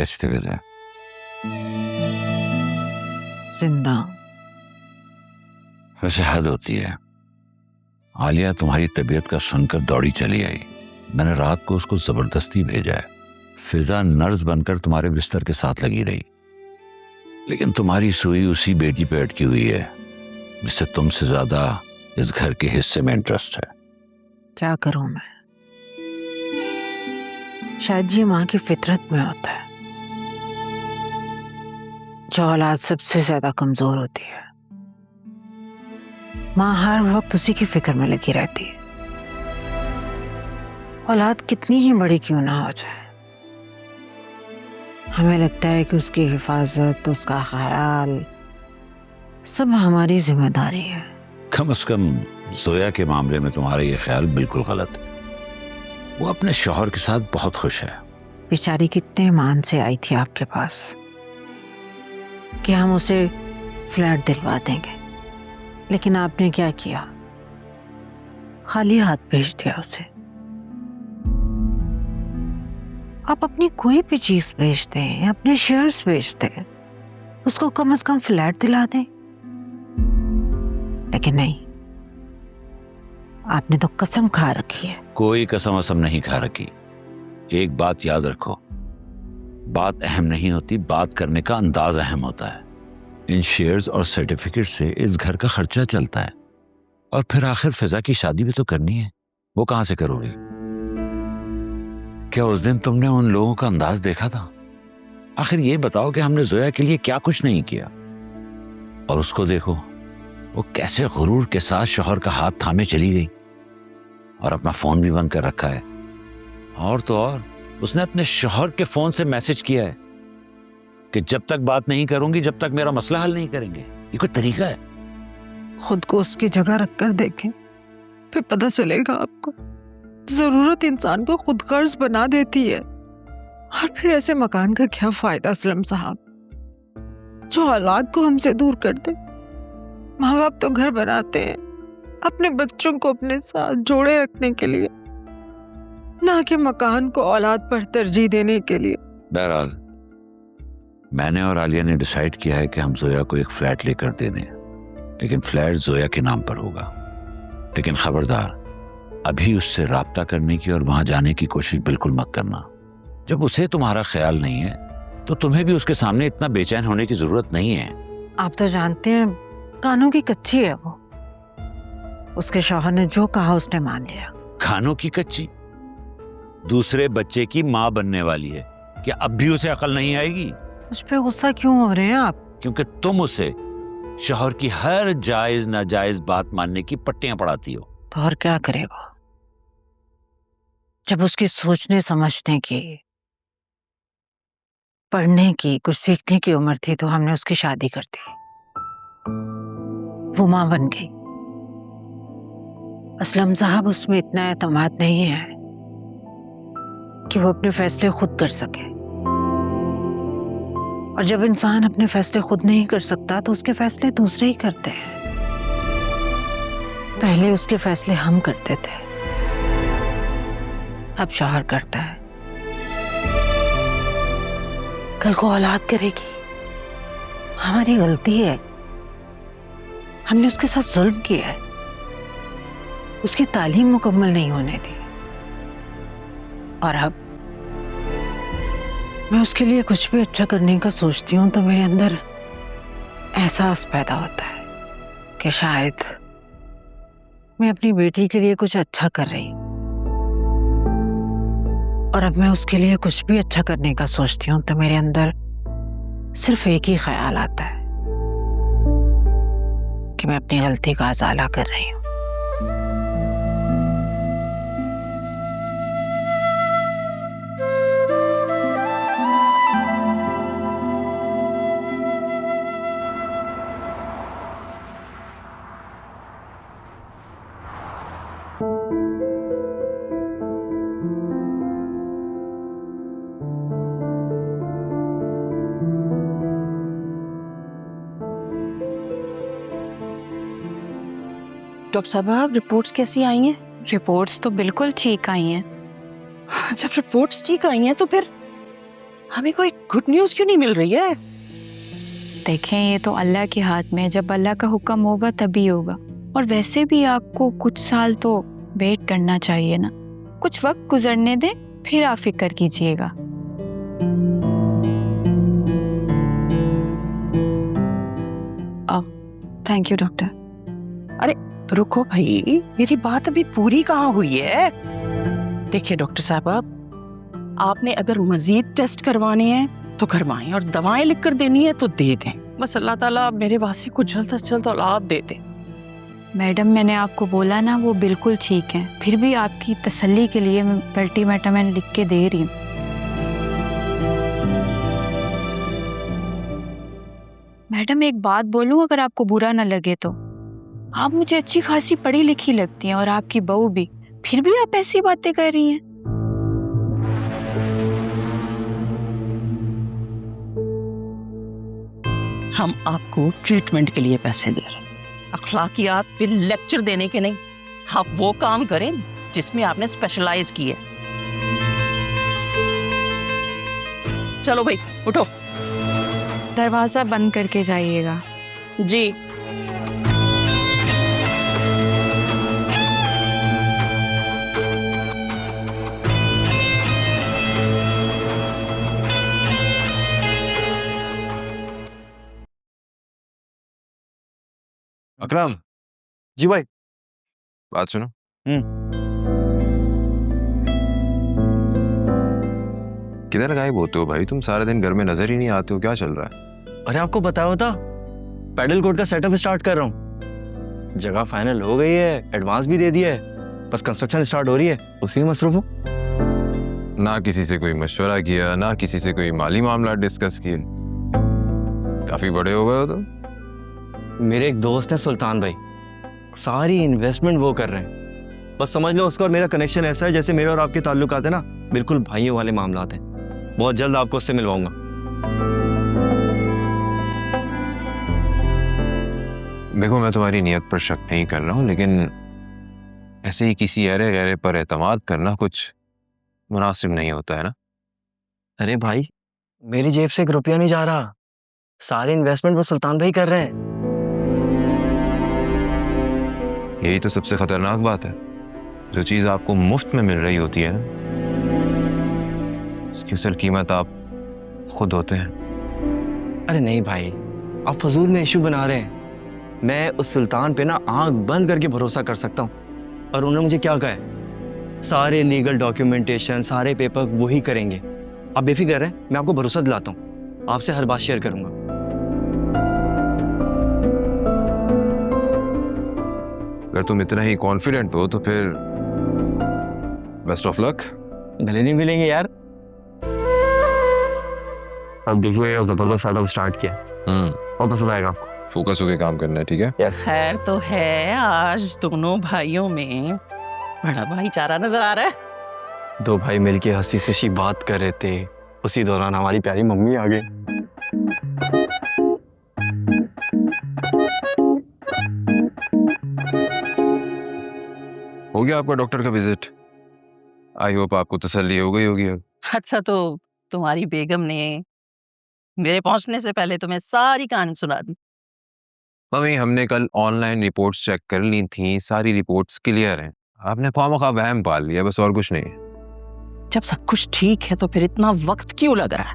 कैसी तबीयत है? जिंदा। वैसे हद होती है। आलिया तुम्हारी तबीयत का सुनकर दौड़ी चली आई। मैंने रात को उसको जबरदस्ती भेजा है। फिजा नर्स बनकर तुम्हारे बिस्तर के साथ लगी रही, लेकिन तुम्हारी सुई उसी बेटी पे अटकी हुई है जिससे तुमसे ज्यादा इस घर के हिस्से में इंटरेस्ट है। क्या करूं मैं? शायद ये माँ की फितरत में होता है। जो औलाद सबसे ज्यादा कमजोर होती है, माँ हर वक्त उसी की फिक्र में लगी रहती है। औलाद कितनी ही बड़ी क्यों ना हो जाए, हमें लगता है कि उसकी हिफाजत, उसका ख्याल सब हमारी जिम्मेदारी है। कम से कम जोया के मामले में तुम्हारा ये ख्याल बिल्कुल गलत है। वो अपने शौहर के साथ बहुत खुश है। बेचारी कितने मान से आई थी आपके पास कि हम उसे फ्लैट दिलवा देंगे, लेकिन आपने क्या किया? खाली हाथ भेज दिया उसे। आप अपनी कोई भी चीज बेच दें, अपने शेयर्स बेच दें, उसको कम से कम फ्लैट दिला दें, लेकिन नहीं, आपने तो कसम खा रखी है। कोई कसम असम नहीं खा रखी। एक बात याद रखो, बात अहम नहीं होती, बात करने का अंदाज अहम होता है। इन शेयर्स और सर्टिफिकेट से इस घर का खर्चा चलता है, और फिर आखिर फिजा की शादी भी तो करनी है। वो कहां से करोगी? क्या उस दिन तुमने उन लोगों का अंदाज देखा था? आखिर ये बताओ कि हमने जोया के लिए क्या कुछ नहीं किया, और उसको देखो, वो कैसे गुरूर के साथ शौहर का हाथ थामे चली गई, और अपना फोन भी बंद कर रखा है। और तो और उसने अपने शौहर के फोन से मैसेज किया है कि जब तक बात नहीं करूंगी, जब तक मेरा मसला हल नहीं करेंगे। ये कोई तरीका है? खुद को उसकी जगह रखकर देखें, फिर पता चलेगा आपको। जरूरत इंसान को खुद गर्ज बना देती है। और फिर ऐसे मकान का क्या फायदा असलम साहब, जो औलाद को हमसे दूर कर दे। माँ बाप तो घर बनाते हैं अपने बच्चों को अपने साथ जोड़े रखने के लिए, ना कि मकान को औलाद पर तरजीह देने के लिए। बहरहाल मैंने और आलिया ने डिसाइड किया है कि हम जोया को एक फ्लैट लेकर दे दें, लेकिन फ्लैट जोया के नाम पर होगा। लेकिन खबरदार, अभी उससे राब्ता करने की और वहां जाने की कोशिश बिल्कुल मत करना। जब उसे तुम्हारा ख्याल नहीं है तो तुम्हें भी उसके सामने इतना बेचैन होने की जरूरत नहीं है। आप तो जानते हैं कानों की कच्ची है वो। उसके शौहर ने जो कहा उसने मान लिया। खानों की कच्ची? दूसरे बच्चे की माँ बनने वाली है, क्या अब भी उसे अकल नहीं आएगी? उस पे गुस्सा क्यों हो रहे हैं आप? क्योंकि तुम उसे शौहर की हर जायज नाजायज बात मानने की पट्टियां पढ़ाती हो। तो और क्या करेगा? जब उसकी सोचने समझने की, पढ़ने की, कुछ सीखने की उम्र थी तो हमने उसकी शादी कर दी। वो मां बन गई। असलम साहब, उसमें इतना एतमाद नहीं है कि वो अपने फैसले खुद कर सके। और जब इंसान अपने फैसले खुद नहीं कर सकता तो उसके फैसले दूसरे ही करते हैं। पहले उसके फैसले हम करते थे, अब शौहर करता है। कल को औलाद करेगी, हमारी गलती है, हमने उसके साथ जुल्म किया है, उसकी तालीम मुकम्मल नहीं होने दी। और अब मैं उसके लिए कुछ भी अच्छा करने का सोचती हूँ तो मेरे अंदर एहसास पैदा होता है कि शायद मैं अपनी बेटी के लिए कुछ अच्छा कर रही हूँ। और अब मैं उसके लिए कुछ भी अच्छा करने का सोचती हूँ तो मेरे अंदर सिर्फ एक ही ख्याल आता है कि मैं अपनी गलती का अज़ाला कर रही हूँ। डॉक्टर साहब, रिपोर्ट्स कैसी आई हैं? रिपोर्ट्स तो बिल्कुल ठीक आई हैं। जब रिपोर्ट्स ठीक आई हैं तो फिर हमें कोई गुड न्यूज क्यों नहीं मिल रही है? देखें, ये तो अल्लाह के हाथ में है, जब अल्लाह का हुक्म होगा तभी होगा। और वैसे भी आपको कुछ साल तो वेट करना चाहिए ना, कुछ वक्त गुजरने दें, फिर आप फिक्र कीजिएगा। Thank you doctor. अरे रुको भाई, मेरी बात अभी पूरी कहाँ हुई है? देखिए डॉक्टर साहब, आपने अगर मजीद टेस्ट करवाने हैं तो करवाएं, और दवाएं लिख कर देनी है तो दे दें। बस अल्लाह ताला मेरे वासी को जल्द से जल्द औलाद दे दे। मैडम, मैंने आपको बोला ना, वो बिल्कुल ठीक है। फिर भी आपकी तसल्ली के लिए मैं मल्टीविटामिन लिख के दे रही हूँ। मैडम, एक बात बोलूं, अगर आपको बुरा ना लगे तो, आप मुझे अच्छी खासी पढ़ी लिखी लगती हैं और आपकी बहू भी, फिर भी आप ऐसी बातें कर रही हैं। हम आपको ट्रीटमेंट के लिए पैसे दे रहे हैं, अखलाकियात पे लेक्चर देने के नहीं। आप वो काम करें जिसमें आपने स्पेशलाइज की है। चलो भाई उठो। दरवाजा बंद करके जाइएगा। जी। अकरम, जी भाई। बात सुनो। किधर गायब होते हो भाई? तुम सारे दिन घर में नजर ही नहीं आते हो, क्या चल रहा है? अरे आपको बताया होता, पैडल कोर्ट का सेटअप स्टार्ट कर रहा हूँ। जगह फाइनल हो गई है, एडवांस भी दे दिया है, बस कंस्ट्रक्शन स्टार्ट हो रही है, उसी में मसरूफ हूँ। ना किसी से कोई मशवरा किया, ना किसी से कोई माली मामला डिस्कस किए। काफी बड़े हो गए हो तो। मेरे एक दोस्त है सुल्तान भाई, सारी इन्वेस्टमेंट वो कर रहे हैं। बस समझ लो उसका और मेरा कनेक्शन ऐसा है जैसे मेरे और आपके ताल्लुकात है ना, बिल्कुल भाइयों वाले मामलात हैं। बहुत जल्द आपको उससे मिलवाऊंगा। देखो, मैं तुम्हारी नीयत पर शक नहीं कर रहा हूँ, लेकिन ऐसे ही किसी अरे गहरे पर एतमाद करना कुछ मुनासिब नहीं होता है ना। अरे भाई, मेरी जेब से 1 रुपया नहीं जा रहा, सारी इन्वेस्टमेंट वो सुल्तान भाई कर रहे हैं। यही तो सबसे खतरनाक बात है। जो चीज आपको मुफ्त में मिल रही होती है ना, उसकी असल कीमत आप खुद होते हैं। अरे नहीं भाई, आप फजूल में इशू बना रहे हैं। मैं उस सुल्तान पे ना आंख बंद करके भरोसा कर सकता हूँ, और उन्होंने मुझे क्या कहा है, सारे लीगल डॉक्यूमेंटेशन, सारे पेपर वही करेंगे। आप बेफिक्र रहें, मैं आपको भरोसा दिलाता हूँ, आपसे हर बात शेयर करूंगा। अगर तुम इतना ही कॉन्फिडेंट हो तो फिर बेस्ट ऑफ लक। गले नहीं मिलेंगे यार। अब देखो, ये जबरदस्त सेटअप स्टार्ट किया, और पसंद आएगा आपको। फोकस होके काम करना है, ठीक है? खैर तो है, आज दोनों भाइयों में बड़ा भाईचारा नजर आ रहा है। 2 भाई मिलके हंसी खुशी बात कर रहे थे, उसी दौरान हमारी प्यारी मम्मी आ गई। हो गया आपका डॉक्टर का विजिट? आई होप आपको तसल्ली हो गई होगी अब। अच्छा, तो तुम्हारी बेगम ने मेरे पहुंचने से पहले तुम्हें सारी कहानी सुना दी? मम्मी, हमने कल ऑनलाइन रिपोर्ट्स चेक कर ली थी, सारी रिपोर्ट्स क्लियर हैं। आपने ख्वामखा वहम पाल लिया, बस और कुछ नहीं है। जब सब कुछ ठीक है तो फिर इतना वक्त क्यों लग रहा है?